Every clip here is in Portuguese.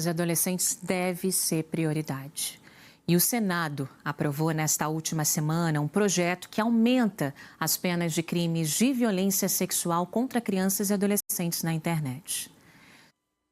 e adolescentes deve ser prioridade. E o Senado aprovou nesta última semana um projeto que aumenta as penas de crimes de violência sexual contra crianças e adolescentes na internet.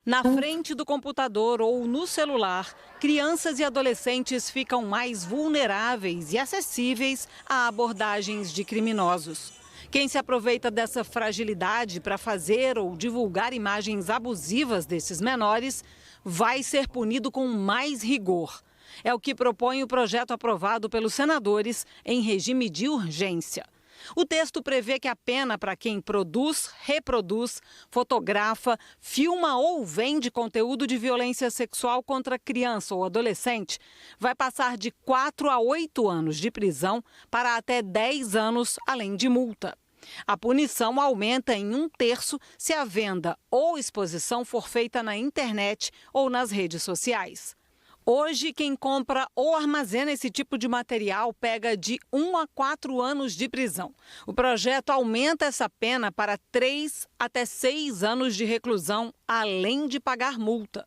Na frente do computador ou no celular, crianças e adolescentes ficam mais vulneráveis e acessíveis a abordagens de criminosos. Quem se aproveita dessa fragilidade para fazer ou divulgar imagens abusivas desses menores vai ser punido com mais rigor. É o que propõe o projeto aprovado pelos senadores em regime de urgência. O texto prevê que a pena para quem produz, reproduz, fotografa, filma ou vende conteúdo de violência sexual contra criança ou adolescente vai passar de 4 a 8 anos de prisão para até 10 anos, além de multa. A punição aumenta em 1/3 se a venda ou exposição for feita na internet ou nas redes sociais. Hoje, quem compra ou armazena esse tipo de material pega de 1 a 4 anos de prisão. O projeto aumenta essa pena para 3 até 6 anos de reclusão, além de pagar multa.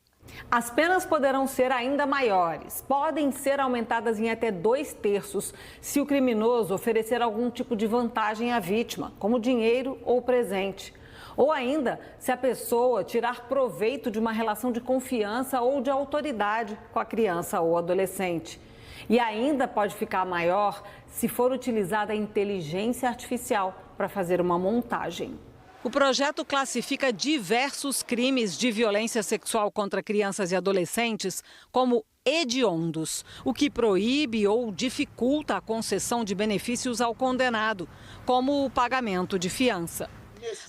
As penas poderão ser ainda maiores. Podem ser aumentadas em até 2/3 se o criminoso oferecer algum tipo de vantagem à vítima, como dinheiro ou presente. Ou ainda, se a pessoa tirar proveito de uma relação de confiança ou de autoridade com a criança ou adolescente. E ainda pode ficar maior se for utilizada a inteligência artificial para fazer uma montagem. O projeto classifica diversos crimes de violência sexual contra crianças e adolescentes como hediondos, o que proíbe ou dificulta a concessão de benefícios ao condenado, como o pagamento de fiança.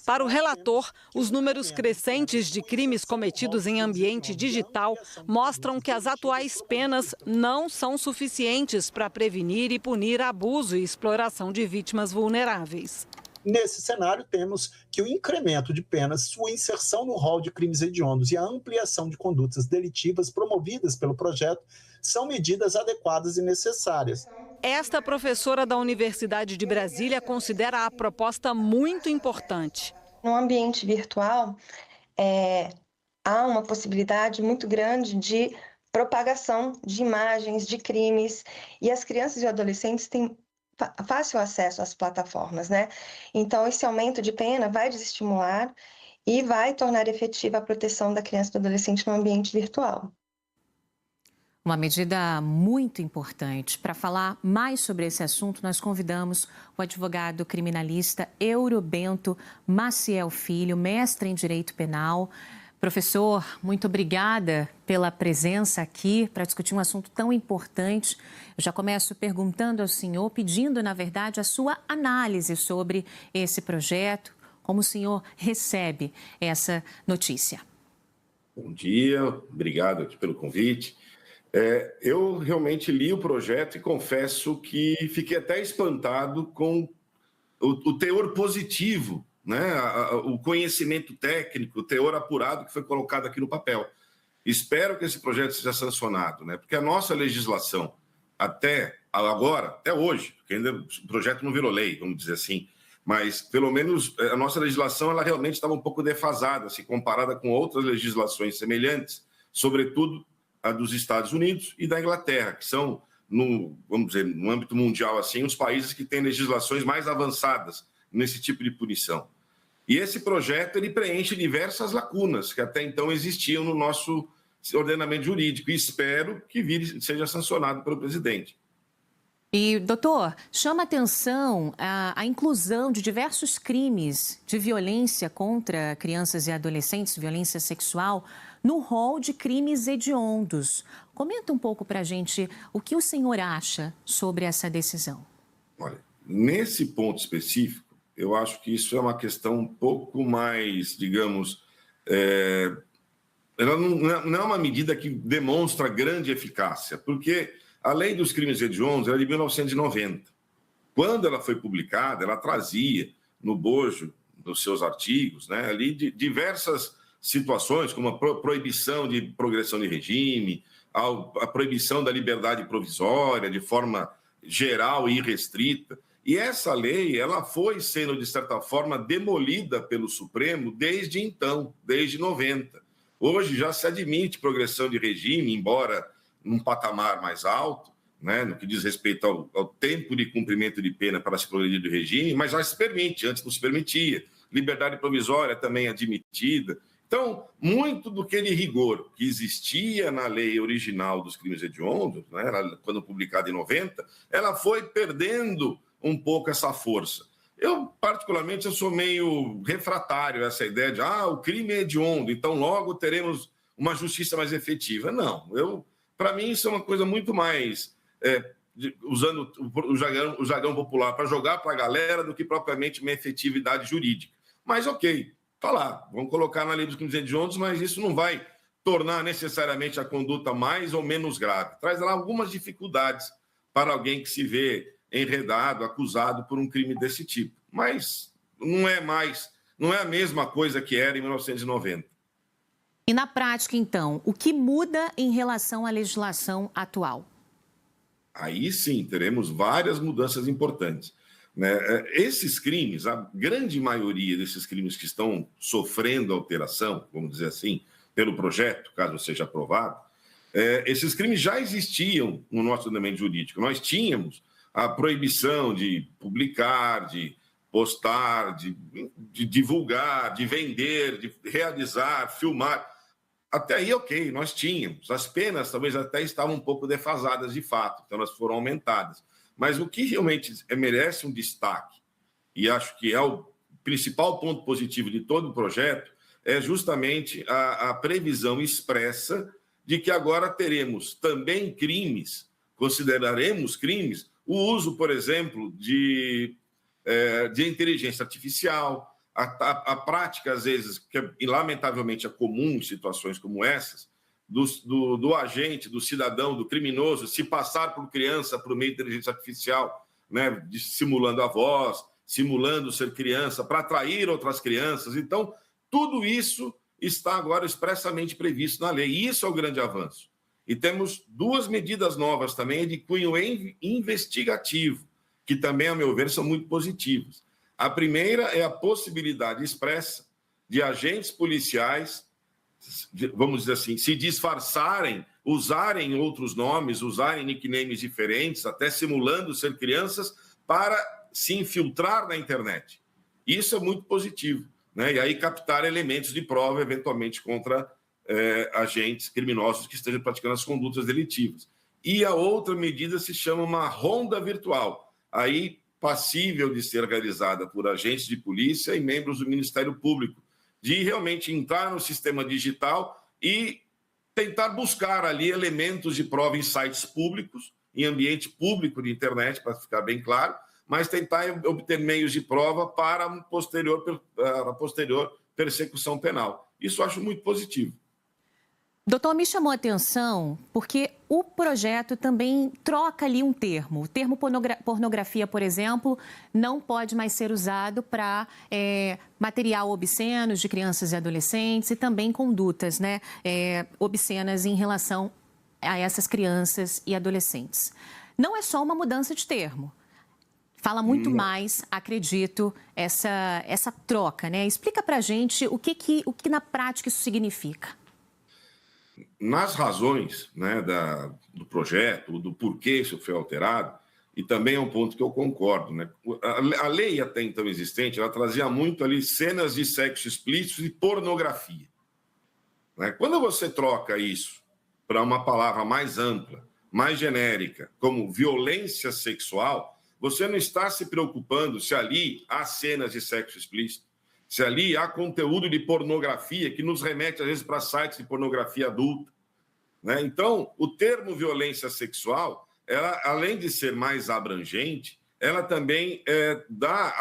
Para o relator, os números crescentes de crimes cometidos em ambiente digital mostram que as atuais penas não são suficientes para prevenir e punir abuso e exploração de vítimas vulneráveis. Nesse cenário, temos que o incremento de penas, sua inserção no rol de crimes hediondos e a ampliação de condutas delitivas promovidas pelo projeto são medidas adequadas e necessárias. Esta professora da Universidade de Brasília considera a proposta muito importante. No ambiente virtual, há uma possibilidade muito grande de propagação de imagens, de crimes, e as crianças e adolescentes têm fácil acesso às plataformas, né? Então, esse aumento de pena vai desestimular e vai tornar efetiva a proteção da criança e do adolescente no ambiente virtual. Uma medida muito importante. Para falar mais sobre esse assunto, nós convidamos o advogado criminalista Eurobento Maciel Filho, mestre em Direito Penal. Professor, muito obrigada pela presença aqui para discutir um assunto tão importante. Eu já começo perguntando ao senhor, pedindo, na verdade, a sua análise sobre esse projeto, como o senhor recebe essa notícia. Bom dia, obrigado aqui pelo convite. Eu realmente li o projeto e confesso que fiquei até espantado com o teor positivo, né? O conhecimento técnico, o teor apurado que foi colocado aqui no papel. Espero que esse projeto seja sancionado, né? Porque a nossa legislação, até agora, até hoje, porque ainda o projeto não virou lei, vamos dizer assim, mas pelo menos a nossa legislação ela realmente estava um pouco defasada, se comparada com outras legislações semelhantes, sobretudo a dos Estados Unidos e da Inglaterra, que são, vamos dizer, no âmbito mundial, assim, os países que têm legislações mais avançadas nesse tipo de punição. E esse projeto ele preenche diversas lacunas que até então existiam no nosso ordenamento jurídico e espero que seja sancionado pelo presidente. E, doutor, chama atenção a inclusão de diversos crimes de violência contra crianças e adolescentes, violência sexual, no rol de crimes hediondos. Comenta um pouco para a gente o que o senhor acha sobre essa decisão. Olha, nesse ponto específico, eu acho que isso é uma questão um pouco mais, digamos, ela não é uma medida que demonstra grande eficácia, porque a lei dos crimes hediondos era de 1990. Quando ela foi publicada, ela trazia no bojo dos seus artigos, né, ali diversas situações, como a proibição de progressão de regime, a proibição da liberdade provisória de forma geral e irrestrita. E essa lei ela foi sendo, de certa forma, demolida pelo Supremo desde então, desde 90. Hoje já se admite progressão de regime, embora num patamar mais alto, né, no que diz respeito ao tempo de cumprimento de pena para se progredir do regime, mas já se permite, antes não se permitia. Liberdade provisória também admitida. Então, muito do que de rigor que existia na lei original dos crimes hediondos, né, quando publicada em 90, ela foi perdendo um pouco essa força. Eu, particularmente, eu sou meio refratário a essa ideia de o crime é hediondo, então logo teremos uma justiça mais efetiva. Não, para mim isso é uma coisa muito mais, usando o jargão popular, para jogar para a galera do que propriamente uma efetividade jurídica. Mas ok, está lá, vamos colocar na lei dos crimes hediondos, mas isso não vai tornar necessariamente a conduta mais ou menos grave. Traz lá algumas dificuldades para alguém que se vê enredado, acusado por um crime desse tipo. Mas não é a mesma coisa que era em 1990. E na prática, então, o que muda em relação à legislação atual? Aí sim, teremos várias mudanças importantes, né? Esses crimes, a grande maioria desses crimes que estão sofrendo alteração, vamos dizer assim, pelo projeto, caso seja aprovado, esses crimes já existiam no nosso ordenamento jurídico. Nós tínhamos a proibição de publicar, de postar, de divulgar, de vender, de realizar, filmar. Até aí, ok, nós tínhamos. As penas talvez até estavam um pouco defasadas de fato, então elas foram aumentadas. Mas o que realmente merece um destaque, e acho que é o principal ponto positivo de todo o projeto, é justamente a previsão expressa de que agora teremos também crimes, consideraremos crimes, o uso, por exemplo, de inteligência artificial, a prática, às vezes, que lamentavelmente é comum em situações como essas, do agente, do cidadão, do criminoso, se passar por criança por meio de inteligência artificial, né, simulando a voz, simulando ser criança, para atrair outras crianças. Então, tudo isso está agora expressamente previsto na lei, e isso é o grande avanço. E temos duas medidas novas também de cunho investigativo, que também, a meu ver, são muito positivas. A primeira é a possibilidade expressa de agentes policiais, vamos dizer assim, se disfarçarem, usarem outros nomes, usarem nicknames diferentes, até simulando ser crianças, para se infiltrar na internet. Isso é muito positivo, né? E aí captar elementos de prova, eventualmente, contra agentes criminosos que estejam praticando as condutas delitivas. E a outra medida se chama uma ronda virtual, aí passível de ser realizada por agentes de polícia e membros do Ministério Público, de realmente entrar no sistema digital e tentar buscar ali elementos de prova em sites públicos, em ambiente público de internet, para ficar bem claro, mas tentar obter meios de prova para a posterior persecução penal. Isso eu acho muito positivo. Doutor, me chamou a atenção porque o projeto também troca ali um termo. O termo pornografia, por exemplo, não pode mais ser usado para material obsceno de crianças e adolescentes e também condutas, né, obscenas em relação a essas crianças e adolescentes. Não é só uma mudança de termo. Fala muito mais, acredito, essa troca, né? Explica para a gente o que na prática isso significa. Nas razões, né, do projeto, do porquê isso foi alterado, e também é um ponto que eu concordo, né? A lei até então existente, ela trazia muito ali cenas de sexo explícito e pornografia, né? Quando você troca isso para uma palavra mais ampla, mais genérica, como violência sexual, você não está se preocupando se ali há cenas de sexo explícito, se ali há conteúdo de pornografia que nos remete, às vezes, para sites de pornografia adulta, né? Então, o termo violência sexual, ela, além de ser mais abrangente, ela também dá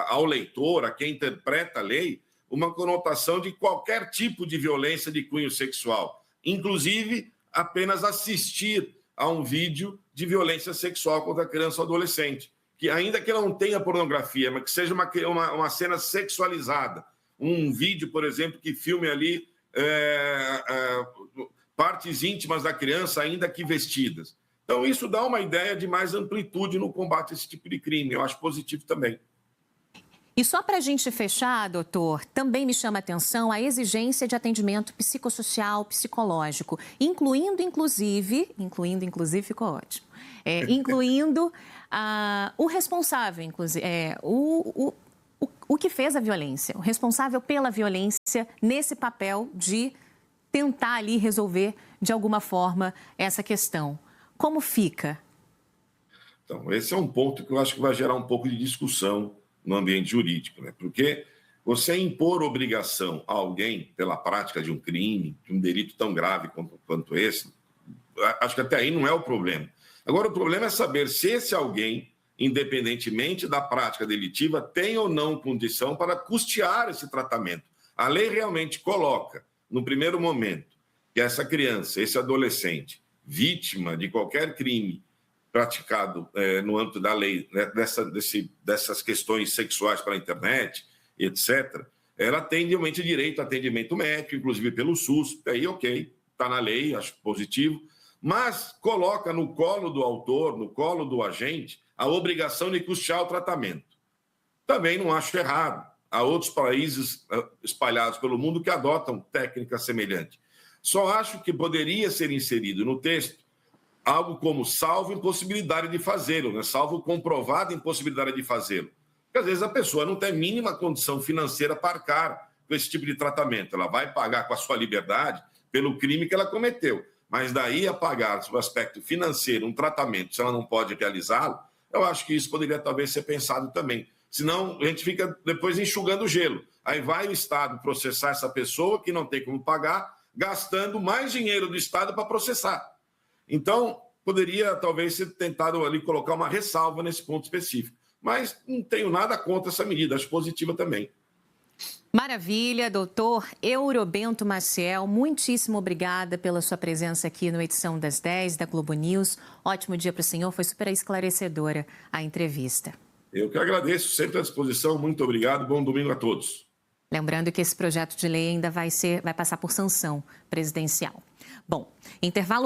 ao leitor, a quem interpreta a lei, uma conotação de qualquer tipo de violência de cunho sexual, inclusive apenas assistir a um vídeo de violência sexual contra criança ou adolescente, que ainda que não tenha pornografia, mas que seja uma cena sexualizada, um vídeo, por exemplo, que filme ali partes íntimas da criança, ainda que vestidas. Então, isso dá uma ideia de mais amplitude no combate a esse tipo de crime. Eu acho positivo também. E só para a gente fechar, doutor, também me chama a atenção a exigência de atendimento psicossocial, psicológico, incluindo, ficou ótimo, incluindo o responsável, inclusive, o que fez a violência, o responsável pela violência nesse papel de tentar ali resolver de alguma forma essa questão. Como fica? Então, esse é um ponto que eu acho que vai gerar um pouco de discussão no ambiente jurídico, né? Porque você impor obrigação a alguém pela prática de um crime, de um delito tão grave quanto esse, acho que até aí não é o problema. Agora, o problema é saber se esse alguém, independentemente da prática delitiva, tem ou não condição para custear esse tratamento. A lei realmente coloca, no primeiro momento, que essa criança, esse adolescente, vítima de qualquer crime praticado no âmbito da lei, né, dessas questões sexuais pela internet, etc., ela tem realmente direito a atendimento médico, inclusive pelo SUS. Aí, ok, está na lei, acho positivo, mas coloca no colo do autor, no colo do agente, a obrigação de custear o tratamento. Também não acho errado. Há outros países espalhados pelo mundo que adotam técnicas semelhantes. Só acho que poderia ser inserido no texto algo como salvo impossibilidade de fazê-lo, né? Salvo comprovada impossibilidade de fazê-lo. Porque às vezes a pessoa não tem mínima condição financeira para arcar com esse tipo de tratamento. Ela vai pagar com a sua liberdade pelo crime que ela cometeu. Mas daí a pagar, sob o aspecto financeiro, um tratamento, se ela não pode realizá-lo, eu acho que isso poderia talvez ser pensado também. Senão a gente fica depois enxugando o gelo. Aí vai o Estado processar essa pessoa que não tem como pagar, gastando mais dinheiro do Estado para processar. Então, poderia talvez ser tentado ali colocar uma ressalva nesse ponto específico. Mas não tenho nada contra essa medida, acho positiva também. Maravilha, doutor Eurobento Maciel, muitíssimo obrigada pela sua presença aqui no Edição das 10 da Globo News. Ótimo dia para o senhor, foi super esclarecedora a entrevista. Eu que agradeço, sempre à disposição, muito obrigado, bom domingo a todos. Lembrando que esse projeto de lei ainda vai passar por sanção presidencial. Bom, intervalo